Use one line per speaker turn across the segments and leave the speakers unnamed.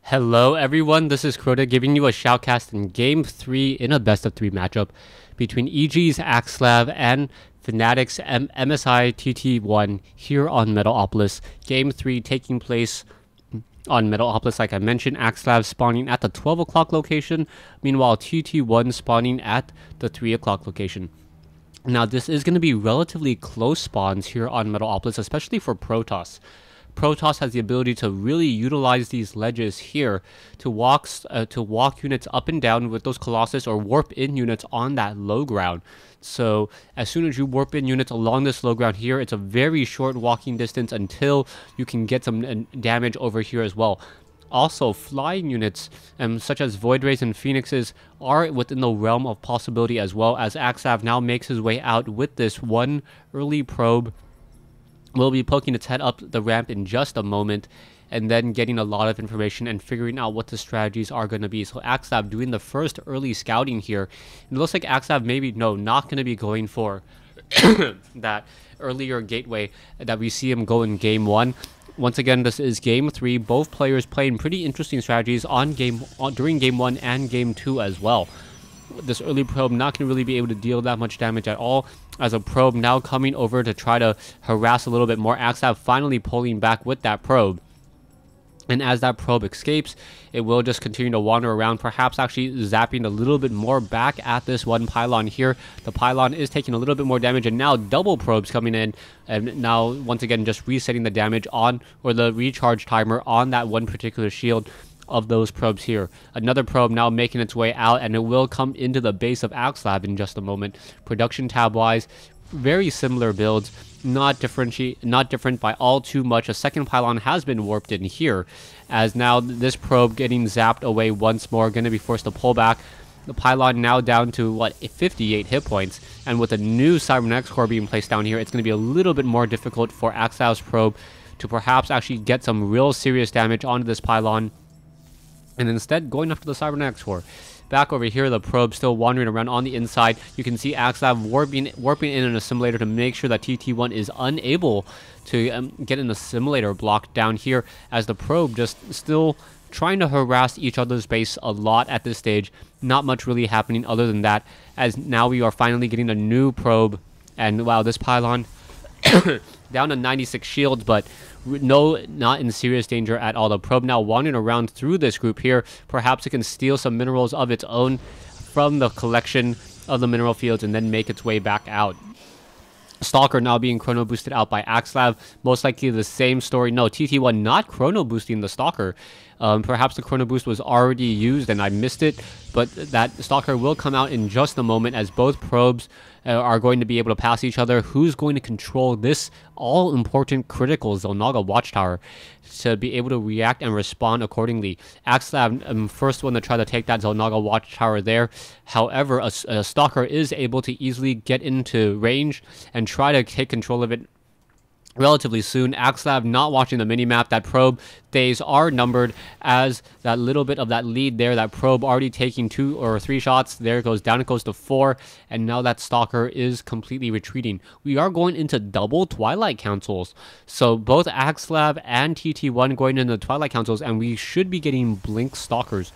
Hello everyone, this is Crota giving you a shoutcast in Game 3 in a best of 3 matchup between EG's Axslav and Fnatic's MSI TT1 here on Metalopolis. Game 3 taking place on Metalopolis, like I mentioned, Axslav spawning at the 12 o'clock location, meanwhile TT1 spawning at the 3 o'clock location. Now this is going to be relatively close spawns here on Metalopolis, especially for Protoss. Protoss has the ability to really utilize these ledges here to walk units up and down with those Colossus or warp in units on that low ground. So as soon as you warp in units along this low ground here, it's a very short walking distance until you can get some damage over here as well. Also, flying units such as Void Rays and Phoenixes are within the realm of possibility as well, as Axslav now makes his way out with this one early probe. We'll be poking its head up the ramp in just a moment and then getting a lot of information and figuring out what the strategies are going to be. So Axslav doing the first early scouting here. It looks like Axslav not going to be going for that earlier gateway that we see him go in Game 1. Once again, this is Game 3. Both players playing pretty interesting strategies during Game 1 and Game 2 as well. This early probe not going to really be able to deal that much damage at all, as a probe now coming over to try to harass a little bit more. Axslav finally pulling back with that probe. And as that probe escapes, it will just continue to wander around, perhaps actually zapping a little bit more back at this one pylon here. The pylon is taking a little bit more damage, and now double probes coming in, and now once again just resetting the damage on, or the recharge timer on that one particular shield of those probes here. Another probe now making its way out, and it will come into the base of Axslav in just a moment. Production tab wise, very similar builds, not different by all too much. A second pylon has been warped in here, as now this probe getting zapped away once more, going to be forced to pull back. The pylon now down to 58 hit points, and with a new Cybernetic core being placed down here, it's going to be a little bit more difficult for Axslav's probe to perhaps actually get some real serious damage onto this pylon, and instead going after the Cybernetic core. Back over here, the probe still wandering around on the inside. You can see Axslav warping in an assimilator to make sure that TT1 is unable to get an assimilator block down here, as the probe just still trying to harass each other's base a lot at this stage. Not much really happening other than that, as now we are finally getting a new probe, and wow, this pylon down to 96 shields, but not in serious danger at all. The probe now wandering around through this group here. Perhaps it can steal some minerals of its own from the collection of the mineral fields and then make its way back out. Stalker now being chrono boosted out by Axslav. Most likely the same story. No, TT1 not chrono boosting the Stalker. Perhaps the chrono boost was already used and I missed it, but that Stalker will come out in just a moment, as both probes are going to be able to pass each other. Who's going to control this all-important critical Xel'Naga Watchtower to be able to react and respond accordingly? Axslav, first one to try to take that Xel'Naga Watchtower there. However, a Stalker is able to easily get into range and try to take control of it relatively soon. Axslav not watching the minimap. That probe days are numbered, as that little bit of that lead there, that probe already taking 2 or 3 shots. There it goes down, it goes to 4, and now that Stalker is completely retreating. We are going into double Twilight Councils, so both Axslav and TT1 going into the Twilight Councils, and we should be getting Blink Stalkers.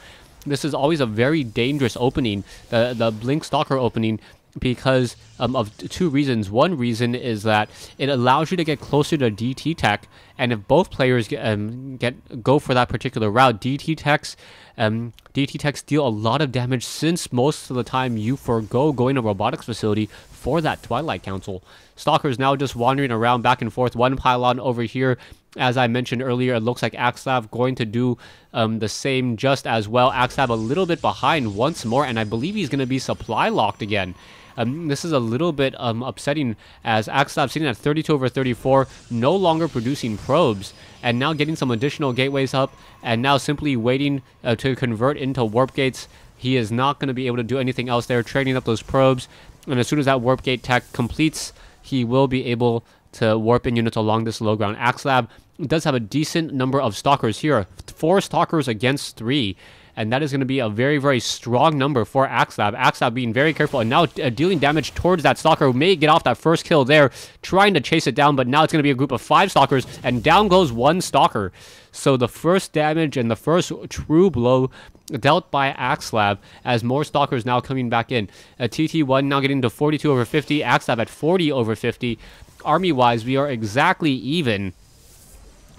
This is always a very dangerous opening, the Blink Stalker opening, because of 2 reasons. One reason is that it allows you to get closer to DT tech, and if both players go for that particular route, DT techs deal a lot of damage, since most of the time you forego going to robotics facility for that Twilight Council. Stalker's now just wandering around back and forth. One pylon over here. As I mentioned earlier, it looks like Axslav going to do the same just as well. Axslav a little bit behind once more, and I believe he's going to be supply locked again. This is a little bit upsetting, as Axslav sitting at 32 over 34, no longer producing probes, and now getting some additional gateways up, and now simply waiting to convert into warp gates. He is not going to be able to do anything else there, trading up those probes, and as soon as that warp gate tech completes, he will be able to warp in units along this low ground. Axslav does have a decent number of Stalkers here, 4 Stalkers against 3, and that is going to be a very, very strong number for Axslav. Axslav being very careful, and now dealing damage towards that Stalker, who may get off that first kill there, trying to chase it down, but now it's going to be a group of 5 Stalkers, and down goes 1 Stalker. So the first damage and the first true blow dealt by Axslav, as more Stalkers now coming back in. TT1 now getting to 42 over 50, Axslav at 40 over 50. Army-wise, we are exactly even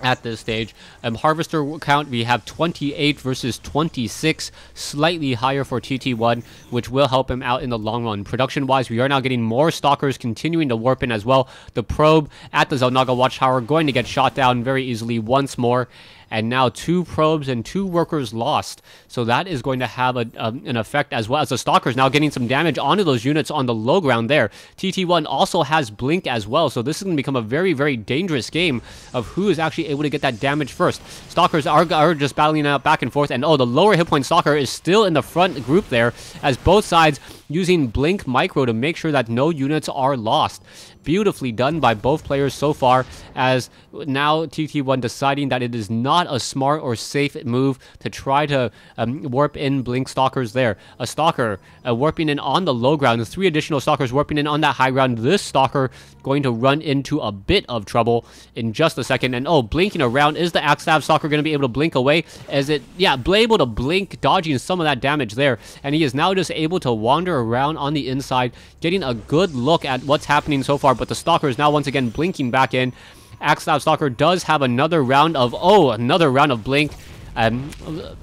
at this stage. Harvester count, we have 28 versus 26, slightly higher for TT1, which will help him out in the long run. Production-wise, we are now getting more Stalkers continuing to warp in as well. The probe at the Xel'Naga Watchtower going to get shot down very easily once more. And now 2 probes and 2 workers lost. So that is going to have an effect, as well as the Stalkers now getting some damage onto those units on the low ground there. TT1 also has Blink as well, so this is going to become a very, very dangerous game of who is actually able to get that damage first. Stalkers are just battling out back and forth, and oh, the lower hit point Stalker is still in the front group there, as both sides using Blink Micro to make sure that no units are lost. Beautifully done by both players so far, as now TT1 deciding that it is not a smart or safe move to try to warp in Blink Stalkers there. A Stalker warping in on the low ground, 3 additional Stalkers warping in on that high ground. This Stalker going to run into a bit of trouble in just a second. And oh, blinking around, is the Axslav Stalker going to be able to blink away? Is it, yeah, able to blink, dodging some of that damage there. And he is now just able to wander around on the inside, getting a good look at what's happening so far. But the Stalker is now once again blinking back in. Axslav Stalker does have another round of blink,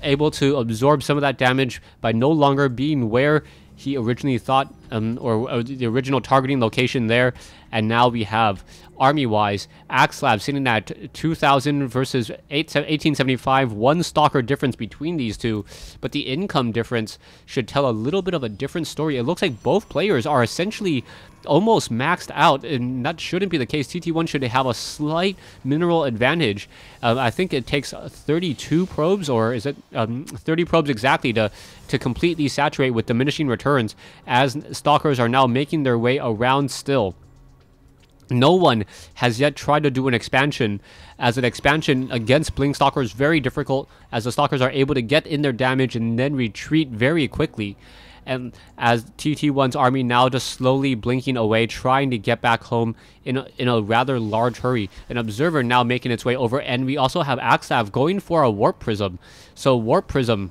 able to absorb some of that damage by no longer being where he originally thought, or the original targeting location there. And now we have, army-wise, Axslav sitting at 2,000 versus 1875, 1 Stalker difference between these two. But the income difference should tell a little bit of a different story. It looks like both players are essentially almost maxed out, and that shouldn't be the case. TT1 should have a slight mineral advantage. I think it takes 32 probes, or is it 30 probes exactly to completely saturate with diminishing returns, as Stalkers are now making their way around still. No one has yet tried to do an expansion, as an expansion against Blink Stalker is very difficult, as the Stalkers are able to get in their damage and then retreat very quickly. And as TT1's army now just slowly blinking away, trying to get back home in a rather large hurry. An observer now making its way over, and we also have Axslav going for a Warp Prism. So Warp Prism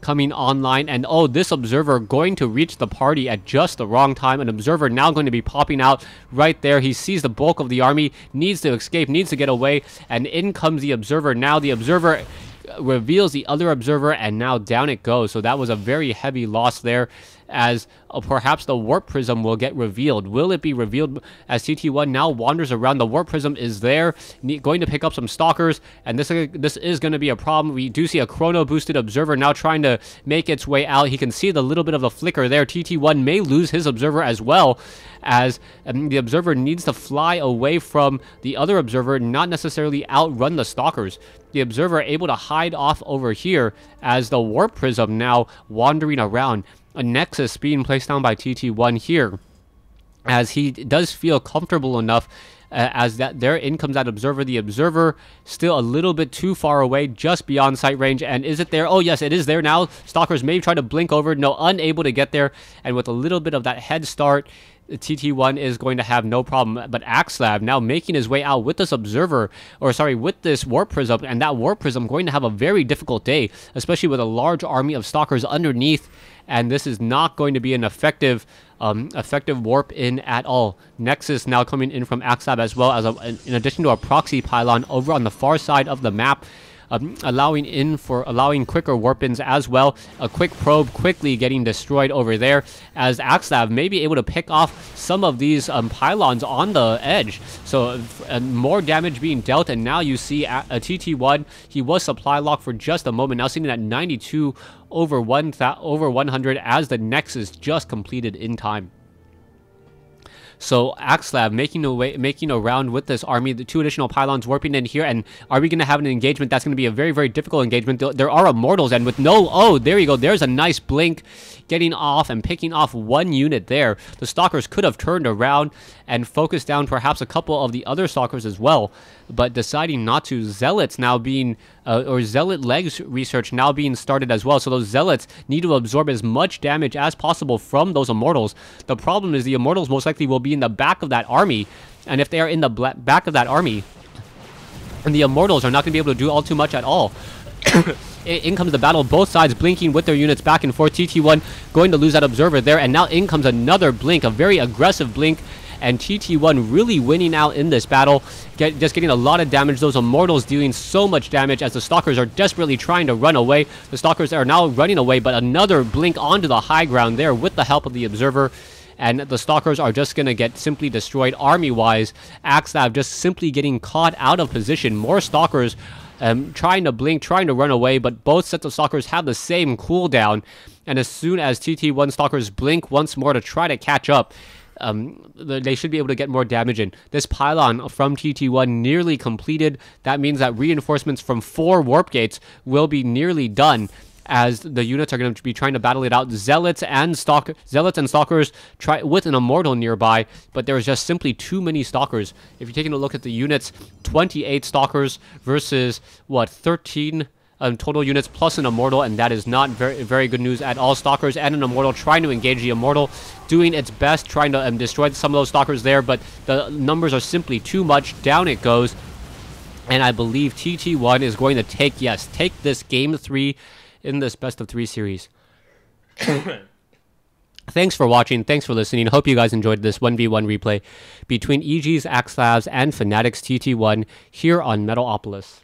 coming online, and oh, this observer going to reach the party at just the wrong time. An observer now going to be popping out right there. He sees the bulk of the army, needs to escape, needs to get away, and in comes the observer. Now the observer reveals the other observer, and now down it goes. So that was a very heavy loss there, as perhaps the Warp Prism will get revealed. Will it be revealed as TT1 now wanders around? The Warp Prism is there, going to pick up some Stalkers, and this is going to be a problem. We do see a Chrono boosted observer now trying to make its way out. He can see the little bit of a flicker there. TT1 may lose his observer as well, as the observer needs to fly away from the other observer, not necessarily outrun the Stalkers. The observer able to hide off over here, as the Warp Prism now wandering around. A Nexus being placed down by TT1 here, as he does feel comfortable enough, as that there in comes that observer. The observer still a little bit too far away, just beyond sight range. And is it there? Oh yes, it is there now. Stalkers may try to blink over, no, unable to get there, and with a little bit of that head start, TT1 is going to have no problem. But Axslav now making his way out with this observer, or sorry, with this Warp Prism, and that Warp Prism going to have a very difficult day, especially with a large army of Stalkers underneath, and this is not going to be an effective warp in at all. Nexus now coming in from Axslav, as well as in addition to a proxy pylon over on the far side of the map, allowing quicker warp-ins as well. A quick probe quickly getting destroyed over there, as Axslav may be able to pick off some of these pylons on the edge. So more damage being dealt, and now you see a TT1, he was supply locked for just a moment, now sitting at 92 over 100, as the Nexus just completed in time. So Axslav making a round with this army, the 2 additional pylons warping in here, and are we going to have an engagement? That's going to be a very, very difficult engagement. There are Immortals, and with no, oh, there you go, there's a nice blink, getting off and picking off 1 unit there. The Stalkers could have turned around and focused down perhaps a couple of the other Stalkers as well. but deciding not to. Zealots now being, or Zealot legs research now being started as well. So those Zealots need to absorb as much damage as possible from those Immortals. The problem is the Immortals most likely will be in the back of that army, and if they are in the back of that army, and the Immortals are not going to be able to do all too much at all. In comes the battle, both sides blinking with their units back and forth. TT1 going to lose that Observer there, and now in comes another blink, a very aggressive blink, and TT1 really winning out in this battle, just getting a lot of damage. Those Immortals dealing so much damage as the Stalkers are desperately trying to run away. The Stalkers are now running away, but another blink onto the high ground there with the help of the Observer. And the Stalkers are just going to get simply destroyed army-wise. Axslav just simply getting caught out of position. More Stalkers trying to blink, trying to run away, but both sets of Stalkers have the same cooldown. And as soon as TT1 Stalkers blink once more to try to catch up, they should be able to get more damage in. This pylon from TT1 nearly completed. That means that reinforcements from 4 warp gates will be nearly done, as the units are going to be trying to battle it out. Zealots and Stalkers try with an Immortal nearby, but there's just simply too many Stalkers. If you're taking a look at the units, 28 Stalkers versus, what, 13 total units plus an Immortal, and that is not very good news at all. Stalkers and an Immortal trying to engage the Immortal, doing its best, trying to destroy some of those Stalkers there, but the numbers are simply too much. Down it goes, and I believe TT1 is going to take this Game 3 in this best of 3 series. Thanks for watching. Thanks for listening. Hope you guys enjoyed this 1v1 replay between EG's, Axslav's, and Fnatic's TT1 here on Metalopolis.